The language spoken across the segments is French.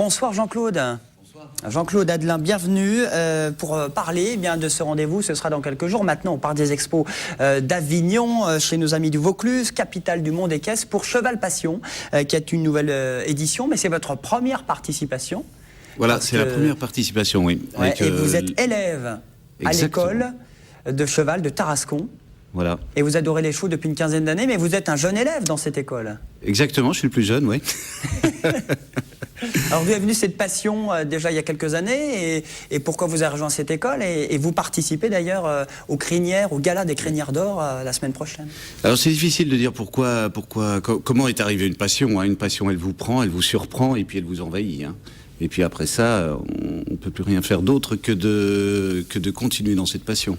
Bonsoir Jean-Claude. Jean-Claude Adelin, bienvenue pour parler de ce rendez-vous. Ce sera dans quelques jours. Maintenant, on part des expos d'Avignon, chez nos amis du Vaucluse, capitale du monde équestre, pour Cheval Passion, qui est une nouvelle édition. Mais c'est votre première participation. Voilà, c'est la première participation, oui. Ouais, et vous êtes élève à l'école de cheval de Tarascon. Voilà. Et vous adorez les chevaux depuis une quinzaine d'années, mais vous êtes un jeune élève dans cette école. Exactement, je suis le plus jeune, oui. Alors, vous avez venu cette passion déjà il y a quelques années, et pourquoi vous avez rejoint cette école, et vous participez d'ailleurs aux crinières, au gala des crinières d'or la semaine prochaine. Alors, c'est difficile de dire comment est arrivée une passion. Hein. Une passion, elle vous prend, elle vous surprend, et puis elle vous envahit. Hein. Et puis après ça, on ne peut plus rien faire d'autre que de continuer dans cette passion.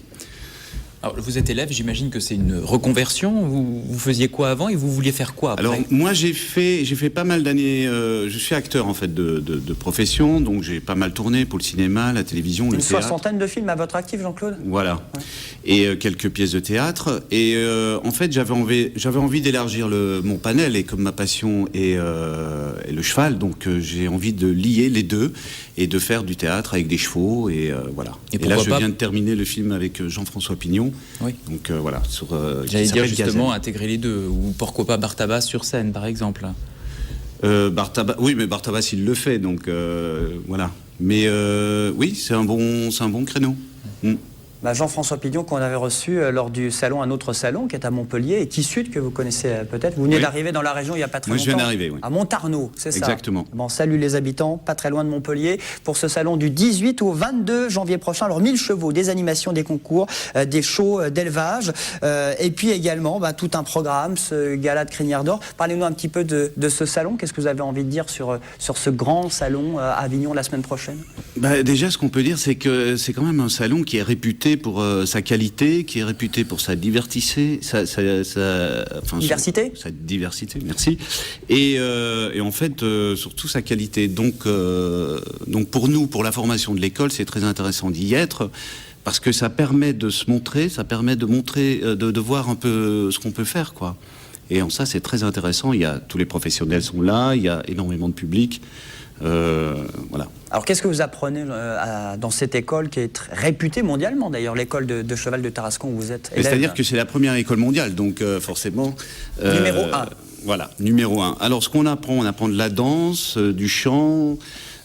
Alors, vous êtes élève, j'imagine que c'est une reconversion. Vous faisiez quoi avant et vous vouliez faire quoi après? Alors moi j'ai fait pas mal d'années. Je suis acteur en fait de profession, donc j'ai pas mal tourné pour le cinéma, la télévision, le théâtre. Une soixantaine de films à votre actif, Jean-Claude. Voilà. Ouais. Et quelques pièces de théâtre. Et en fait j'avais envie d'élargir mon panel, et comme ma passion est le cheval, donc j'ai envie de lier les deux et de faire du théâtre avec des chevaux, et voilà. Et là je viens de terminer le film avec Jean-François Pignon. Oui. Donc voilà, j'allais dire justement Gazelle. Intégrer les deux, ou pourquoi pas Bartabas sur scène par exemple. Bartabas, oui, mais Bartabas il le fait, donc voilà. Mais oui, c'est un bon créneau. Jean-François Pignon, qu'on avait reçu lors du salon, un autre salon qui est à Montpellier, et Tissude, que vous connaissez peut-être. Vous venez d'arriver dans la région il n'y a pas très longtemps. Moi je viens d'arriver, oui. À Montarnot, c'est ça. Exactement. Bon, salut les habitants, pas très loin de Montpellier, pour ce salon du 18 au 22 janvier prochain. Alors 1000 chevaux, des animations, des concours, des shows d'élevage, et puis également tout un programme, ce gala de crinière d'or. Parlez-nous un petit peu de ce salon. Qu'est-ce que vous avez envie de dire sur ce grand salon à Avignon la semaine prochaine? Déjà, ce qu'on peut dire, c'est que c'est quand même un salon qui est réputé pour sa qualité, qui est réputé pour sa diversité, sa diversité, merci. Et en fait, surtout sa qualité. Donc pour nous, pour la formation de l'école, c'est très intéressant d'y être, parce que ça permet de se montrer, ça permet de montrer, de voir un peu ce qu'on peut faire, quoi. Et en ça, c'est très intéressant. Tous les professionnels sont là, il y a énormément de public. Voilà. Alors qu'est-ce que vous apprenez dans cette école qui est réputée mondialement, d'ailleurs, l'école de cheval de Tarascon où vous êtes élève? C'est-à-dire que c'est la première école mondiale, donc forcément... numéro 1. Voilà, numéro 1. Alors ce qu'on apprend, on apprend de la danse, du chant,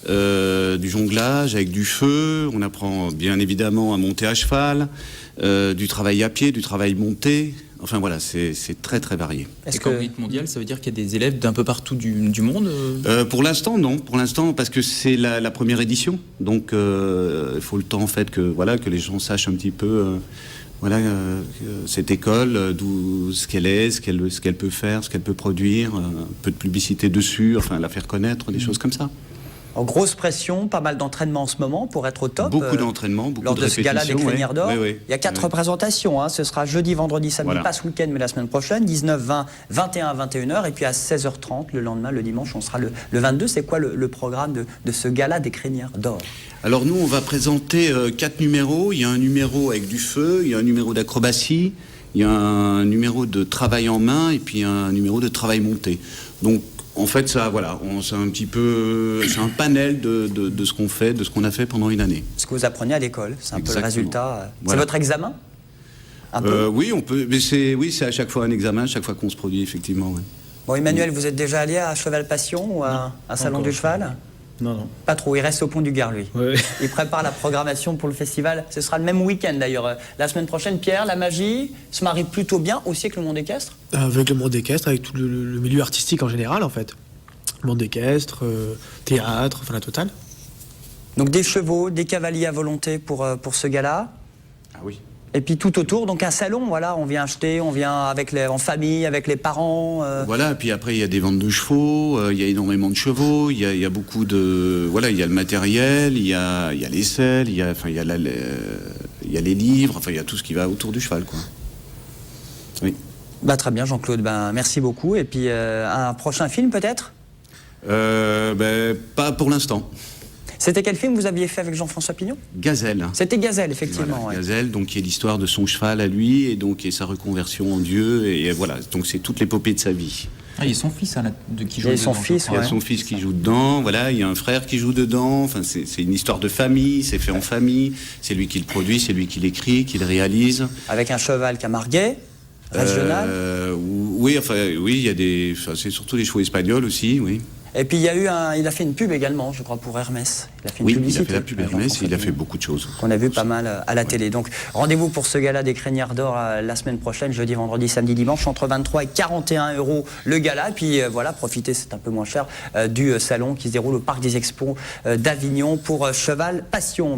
du jonglage avec du feu, on apprend bien évidemment à monter à cheval, du travail à pied, du travail monté... Enfin voilà, c'est très très varié. Et quand vous dites mondial, ça veut dire qu'il y a des élèves d'un peu partout du monde? Pour l'instant, non. Pour l'instant, parce que c'est la première édition. Donc il faut le temps en fait que les gens sachent un petit peu cette école, ce qu'elle est, ce qu'elle peut faire, ce qu'elle peut produire, un peu de publicité dessus, enfin la faire connaître, des choses comme ça. En grosse pression, pas mal d'entraînement en ce moment pour être au top. Beaucoup d'entraînement, beaucoup lors de de ce gala des crinières d'or. Oui. Il y a 4 représentations. Hein. Ce sera jeudi, vendredi, samedi, pas ce week-end, mais la semaine prochaine, 19, 20, 21 à 21h. Et puis à 16h30, le lendemain, le dimanche, on sera le 22. C'est quoi le programme de ce gala des crinières d'or? Alors nous, on va présenter 4 numéros. Il y a un numéro avec du feu, il y a un numéro d'acrobatie, il y a un numéro de travail en main, et puis un numéro de travail monté. Donc, en fait, ça, voilà, c'est un panel de ce qu'on fait, de ce qu'on a fait pendant une année. Ce que vous apprenez à l'école, c'est un peu le résultat. Voilà. C'est votre examen? Oui, on peut. Mais c'est à chaque fois un examen, à chaque fois qu'on se produit, effectivement. Ouais. Bon, Emmanuel, vous êtes déjà allé à Cheval Passion ou à un salon du cheval? Non. Pas trop, il reste au Pont du Gard, lui. Ouais. Il prépare la programmation pour le festival. Ce sera le même week-end, d'ailleurs. La semaine prochaine, Pierre, la magie se marie plutôt bien aussi avec le monde équestre? Avec le monde équestre, avec tout le milieu artistique en général, en fait. Monde équestre, théâtre, enfin la totale. Donc des chevaux, des cavaliers à volonté pour ce gala. Ah oui. Et puis tout autour, donc un salon, voilà, on vient acheter, on vient en famille, avec les parents. Voilà, et puis après il y a des ventes de chevaux, il y a énormément de chevaux, il y a beaucoup de... Voilà, il y a le matériel, il y a les selles, il y a les livres, enfin il y a tout ce qui va autour du cheval, quoi. Oui. Très bien, Jean-Claude, merci beaucoup. Et puis un prochain film peut-être? Pas pour l'instant. C'était quel film vous aviez fait avec Jean-François Pignon? Gazelle. C'était Gazelle, effectivement. Voilà, Gazelle, donc qui est l'histoire de son cheval à lui, et donc et sa reconversion en Dieu, et voilà, donc c'est toute l'épopée de sa vie. Ah, il y a son fils qui joue Il y a son dedans, fils, je crois. Il y a son fils qui joue dedans, voilà, il y a un frère qui joue dedans, enfin, c'est une histoire de famille, c'est fait en famille, c'est lui qui le produit, c'est lui qui l'écrit, qui le réalise. Avec un cheval camarguais, régional. Oui, il y a c'est surtout des chevaux espagnols aussi, oui. Et puis il a fait une pub également, je crois, pour Hermès. Il a fait une Oui, publicité. il a fait la pub Hermès, il a fait beaucoup de choses. Qu'on a vu pas mal à la télé. Donc rendez-vous pour ce gala des Crinières d'Or la semaine prochaine, jeudi, vendredi, samedi, dimanche, entre 23 et 41 € le gala. Puis voilà, profitez, c'est un peu moins cher, du salon qui se déroule au Parc des Expos d'Avignon pour Cheval Passion.